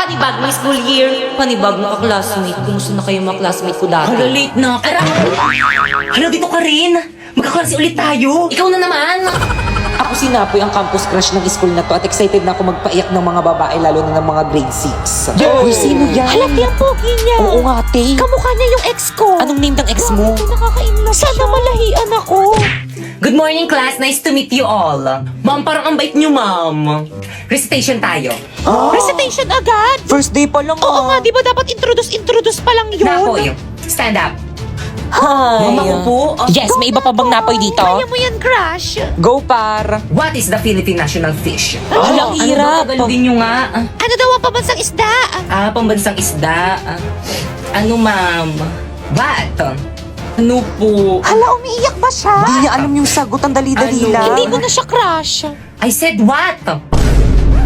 Panibagong school year, panibagong ka-classmate. Kumusta na kayo mga classmate ko dati? Hala, late na. Hala, dito ka rin. Magkaklase ulit tayo. Ikaw na naman! Ako si Napoy, ang campus crush ng school na to at excited na ako magpaiyak ng mga babae lalo na ng mga grade 6. Uy, sino yan? Halati ang pogi niya. Oo nga, te. Kamukha niya yung ex ko. Anong name ng ex mo? Nakaka-inlove Sana malahian ako. Good morning, class. Nice to meet you all. Ma'am, parang ang bait niyo, ma'am. Recitation tayo. Recitation agad. First day pa lang Oo nga, di ba dapat introduce pa lang yun? Napoy, stand up. Hi. Ma'am, ako po. Yes, may iba pa bang Napoy dito? Kaya mo yan, crush. Go, par. What is the Philippine national fish? Ang hirap. Ano ba? Din nyo nga. Ano daw ang pambansang isda? Pambansang isda. Ano, ma'am? What? Ano po? Hala, umiiyak ba siya? Di niya alam yung sagot, ang dali-dali Ano? lang. Hindi ko na siya crush. I said what?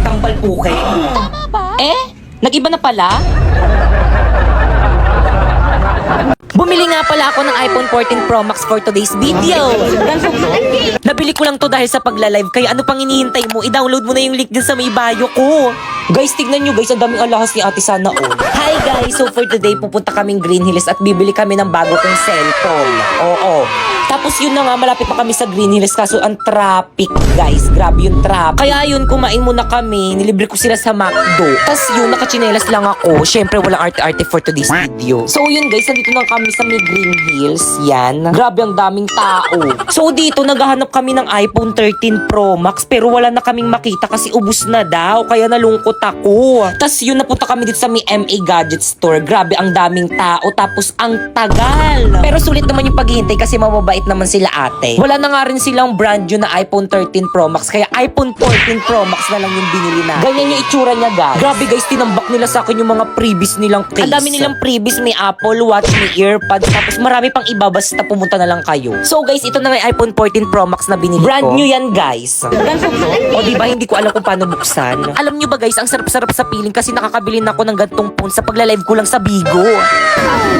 Tampal po kayo. Tama ba? Nag-iba na pala? Bumili nga pala ako ng iPhone 14 Pro Max for today's video. Nabili ko lang to dahil sa pagla-live, kaya ano pang hinihintay mo? I-download mo na yung link din sa may bio ko. Guys, tignan nyo guys, ang daming alahas ni Ate Sana oh. Hi guys! So for today, pupunta kaming Green Hills at bibili kami ng bago kong cellphone. Oo. Tapos yun na nga, malapit pa kami sa Green Hills kaso ang traffic guys. Grabe yung traffic. Kaya yun, kumain muna kami. Nilibre ko sila sa McDo. Tapos yun, nakachinelas lang ako. Syempre, walang arte-arte for today's video. So yun guys, nandito na kami sa may Green Hills. Yan. Grabe ang daming tao. So dito, naghahanap kami ng iPhone 13 Pro Max pero wala na kaming makita kasi ubus na daw. Kaya nalungkot ako. Tapos yun, napunta kami dito sa may MA Gadget Store. Grabe ang daming tao. Tapos ang tagal. Pero sulit naman yung paghihintay kasi mababait naman sila ate. Wala na nga rin silang brand new na iPhone 13 Pro Max. Kaya iPhone 14 Pro Max na lang yung binili na. Ganyan yung itsura niya guys. Grabe guys, tinambak nila sa akin yung mga previous nilang case. Ang dami nilang previous. May Apple Watch, may earpods. Tapos marami pang iba basta pumunta na lang kayo. So guys, ito na nga yung iPhone 14 Pro Max na binili ko. Brand new yan guys. O diba, hindi ko alam kung paano buksan. Alam nyo ba guys, ang sarap-sarap sa piling kasi nakakabili na ako ng gantong phone sa pagla-live ko lang sa Bigo.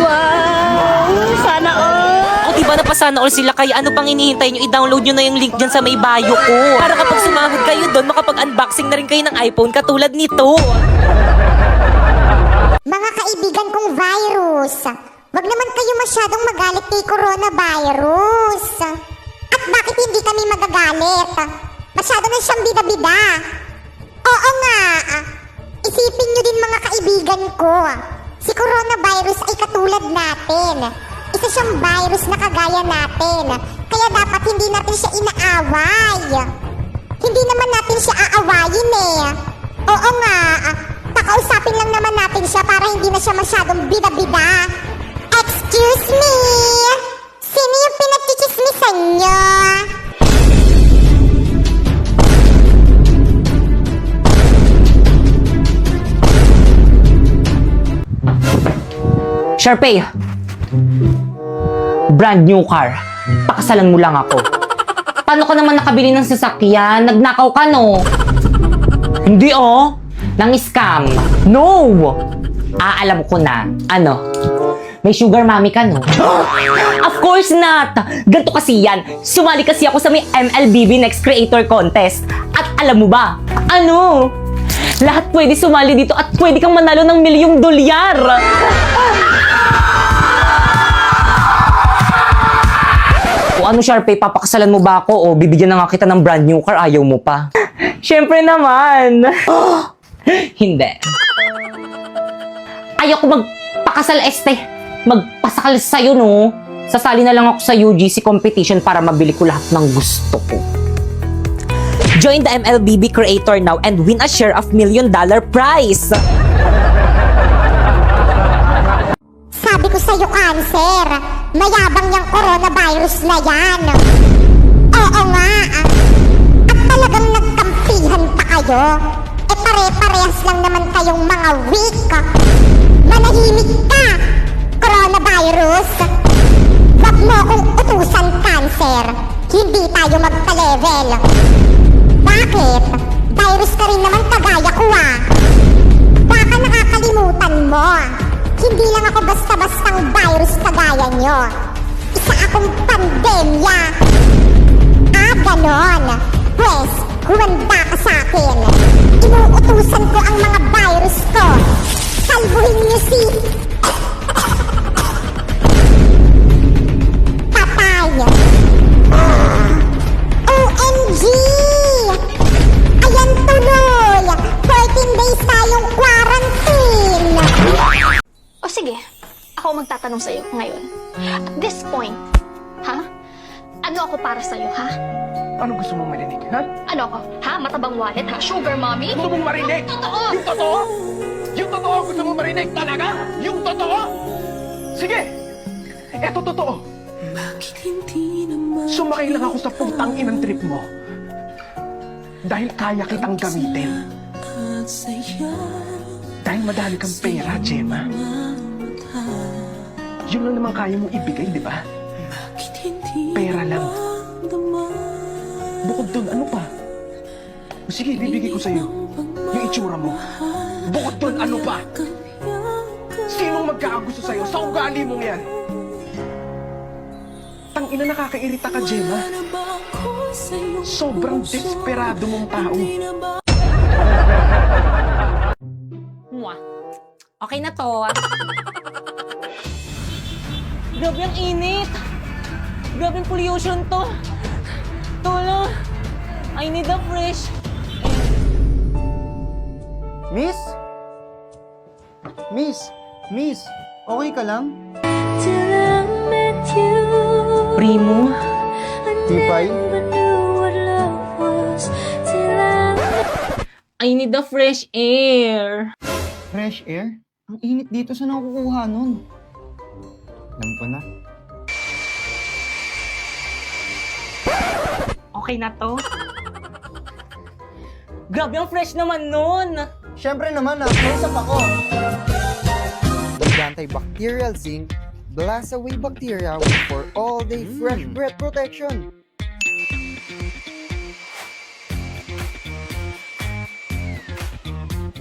Wow! Sana all. O diba napasana all sila kaya ano pang hinihintay nyo? I-download nyo na yung link dyan sa may bio ko. Para kapag sumahod kayo doon, makapag-unboxing na rin kayo ng iPhone katulad nito. Mga kaibigan kong virus, wag naman kayo masyadong magalit kay coronavirus. At bakit hindi kami magagalit? Masyado na siyang bida-bida. Oo nga, isipin nyo din mga kaibigan ko. Si coronavirus ay katulad natin. Isa siyang virus na kagaya natin. Kaya dapat hindi natin siya inaaway. Hindi naman natin siya aawayin eh. Oo nga, pakausapin lang naman natin siya para hindi na siya masyadong bida-bida. Excuse me! Sino yung pinagchichismisan niyo? Sharpay, brand new car. Pakasalan mo lang ako. Paano ka naman nakabili ng sasakyan? Nagnakaw ka, no? Hindi, oh. Nang scam. No! Alam ko na. Ano? May sugar mommy ka, no? Of course not! Ganto kasi yan. Sumali kasi ako sa may MLBB Next Creator Contest. At alam mo ba? Ano? Lahat pwede sumali dito at pwede kang manalo ng $1,000,000. O ano, Sharpay, papakasalan mo ba ako o bibigyan na nga kita ng brand new car, ayaw mo pa? Siyempre naman. Hindi. Ayoko magpakasal, magpasakal sa'yo, no? Sasali na lang ako sa UGC competition para mabili ko lahat ng gusto ko. Join the MLBB Creator now and win a share of $1,000,000 prize. Sabi ko sa'yo, Cancer, mayabang yung coronavirus na yan. Oo nga, at talagang nagkampihan pa kayo. Pare-parehas lang naman kayong mga weak. Manahimik ka, coronavirus. Wag mo akong utusan, Cancer. Hindi tayo magka-level. Bakit? Virus ka rin naman kagaya ko Baka nakakalimutan mo. Hindi lang ako basta-bastang virus kagaya nyo. Isa akong pandemya. Ganon. Pwes, huwanda ka sa akin. Inuutusan ko ang mga virus ko ako magtatanong sa'yo ngayon. At this point, ha? Ano ako para sa'yo, ha? Ano gusto mong marinig, ha? Ano ako? Ha? Matabang wallet, ha? Sugar mommy? Gusto mong marinig? Totoo! Yung totoo? Yung totoo gusto mong marinig talaga? Yung totoo? Sige! Eto totoo. Sumakay lang ako sa putang inang trip mo. Dahil kaya kitang gamitin. Dahil madali kang pera, Gemma. Yun lang naman kaya mong ibigay, di ba? Pera lang. Bukod dun, ano pa? O sige, bibigay ko sa'yo yung itsura mo. Bukod dun, ano pa? Sinong magkakagusto sa'yo sa ugali mong yan? Tangina, nakakairita ka, Gemma. Sobrang desperado mong tao. Mwah. Okay na to. Grabe ang init. Grabe ang pollution to. Tulong. I need a fresh. Miss? Miss, okay ka lang? Primo. Tipay? I need a fresh air. Fresh air? Ang init dito, saan ako kukuha nun? Alam ko na. Okay na to. Grabe ang fresh naman nun. Siyempre naman, close up ako. With antibacterial zinc, blast away bacteria for all-day fresh breath protection.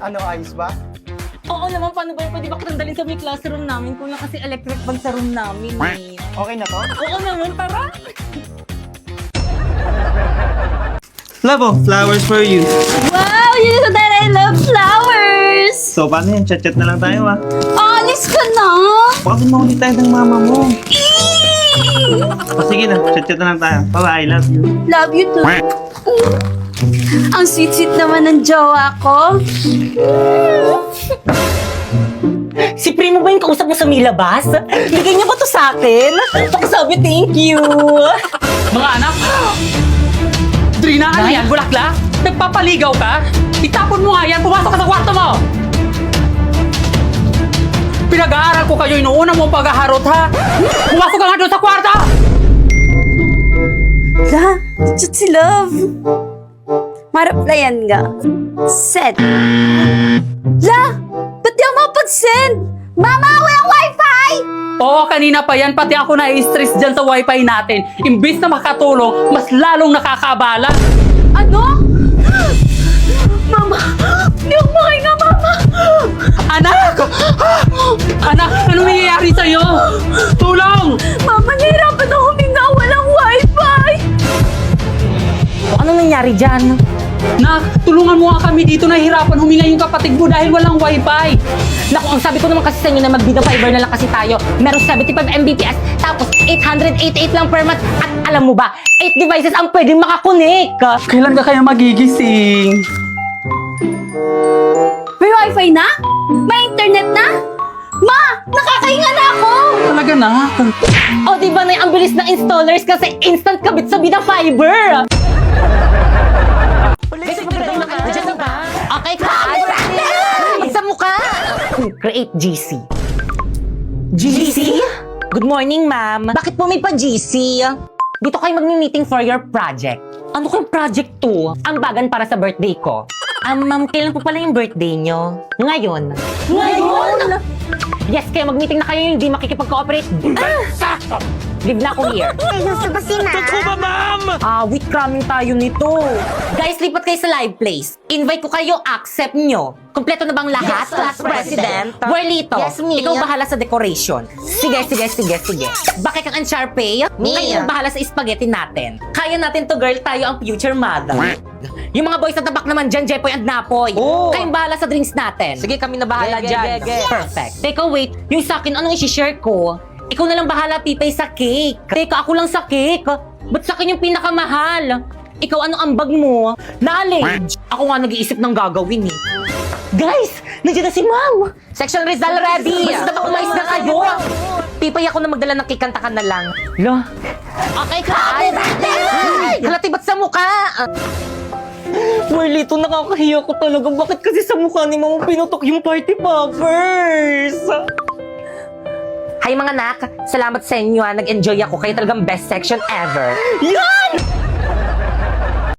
Ano, ayos ba? Oo naman, paano ba yun? Pwede ba kitang dalhin sa may classroom namin? Kung lang kasi electric bag sa room namin eh. Okay na to? Oo naman, tara! Love, flowers for you. Wow! You know that I love flowers! So, paano yan? Chat-chat na lang tayo, ah. Alis ka na! Baka din makulit tayo ng mama mo. O, sige na. Chat-chat na lang tayo. Bye-bye, I love you. Love you too. Ang sweet-sweet naman ng jowa ko. Si Primo ba yung kausap mo sa Milabas? Bigay niya ba to sa akin? Pakisabi, thank you! Mga anak! Drina, ano yan? Bulaklak? Nagpapaligaw ka? Itapon mo nga yan! Pumasok ka sa kwarto mo! Pinag-aaral ko kayo, inuuna mo paghaharot, ha? Pumasok ka nga doon sa kwarto! La, chat si Love. Maraplayan nga. Send. La, ba't di ako mapag-send? Mama, walang wifi! Oo, kanina pa yan. Pati ako na-stress dyan sa wifi natin. Imbis na makatulong, mas lalong nakakabala. Ano? Mama, di ako makahinga, Mama. Anak! Anak, ano nangyayari sa'yo? Tulong! Mama, nahirapan ako huminga. Walang wifi. O, anong nangyari dyan? Nak, tulungan mo nga kami dito. Nahihirapan huminga yung kapatid mo dahil walang wifi. Naku, ang sabi ko naman kasi sa inyo na mag-Vida Fiber na lang kasi tayo. Meron 75 Mbps, tapos 888 lang per month. At alam mo ba, 8 devices ang pwedeng makakonek. Kailan ka kaya magigising? May wifi na? May internet na? Ma, nakakahinga na ako. Talaga na. O, di ba na ang bilis ng installers kasi instant kabit sa Vida Fiber. Okay, sa mukha! Create GC. GC? Good morning, ma'am. Bakit po may pa-GC? Dito kayo mag-meeting for your project. Ano kayong project to? Ang bagan para sa birthday ko. Ma'am, kailan po pala yung birthday nyo? Ngayon. Ngayon? Yes, kaya mag-meeting na kayo yung hindi makikipag-cooperate. Sakto! Live na ako here. Ay, gusto ba si ma'am? Wait, cramming tayo nito. Guys, lipat kayo sa live place. Invite ko kayo, accept nyo. Kompleto na bang lahat? Yes, Class President. Warlito, Yes, me. ikaw bahala sa decoration. Sige. Bakit kang Uncharpay? Me. Ngayon, bahala sa spaghetti natin. Kaya natin to, girl. Tayo ang future mother. Yung mga boys na tabak naman dyan, Jepoy and Napoy. Oo. Kayong bahala sa drinks natin. Sige, kami na bahala dyan. Perfect. Teka, wait. Yung sa akin, anong isi-share ko? Ikaw na lang bahala, Pipay, sa cake. Teka, ako lang sa cake. Ba't sa akin yung pinakamahal? Ikaw, ano ambag mo? Knowledge! Ako nga nag-iisip ng gagawin eh. Guys! Nandiyan na si Ma'am! Section Rizal ready! Basta ba umayos na kayo? Pipay ako na magdala ng kikantakan na lang. Lo? Okay ka! Halati ba't sa mukha? Marlito, nakakahiya ko talaga. Bakit kasi sa mukha ni Mama pinutok yung party poppers? Hi mga anak! Salamat sa inyo Nag-enjoy ako. Kayo talagang best section ever. Yan!